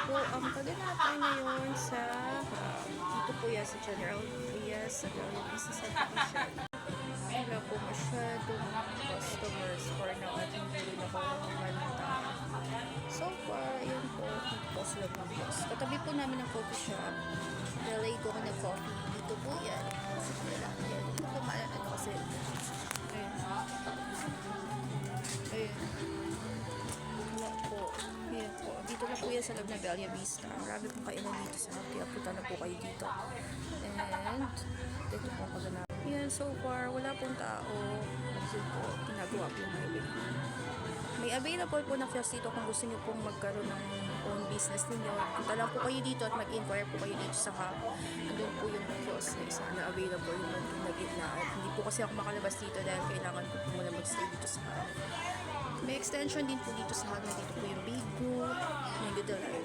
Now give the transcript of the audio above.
po ang pagganapay ngayon sa dito po yan sa General Trias sa Business Subdivision. Wala po masyadong customers for now at hindi rin ako manta. So far, ayan po, dito po sila ng boss. Katabi po namin ng coffee shop. Nalay ko ako ng coffee. Dito po yan. Kasi wala yan. Dito po maalan ano kasi. Ayun. Ayun. Wala po. Ayan po. Dito na po yan sa loob ng Bella Vista. Marami pong kainan dito sa kaya punta na po kayo dito. And dito po ang pagganap. Yan, so far, wala pong tao. Kasi po, ginagawa po yung highway. May available po na kiosk dito kung gusto nyo pong magkaroon ng own business ninyo. Punta lang po kayo dito at mag-inquire po kayo dito sa hub. Andun po yung kiosk na isa na available yung nag-gitna. At hindi po kasi ako makalabas dito dahil kailangan po muna mag-stay dito sa hub. May extension din po dito sa hub na dito po yung Big Group, may Good Life.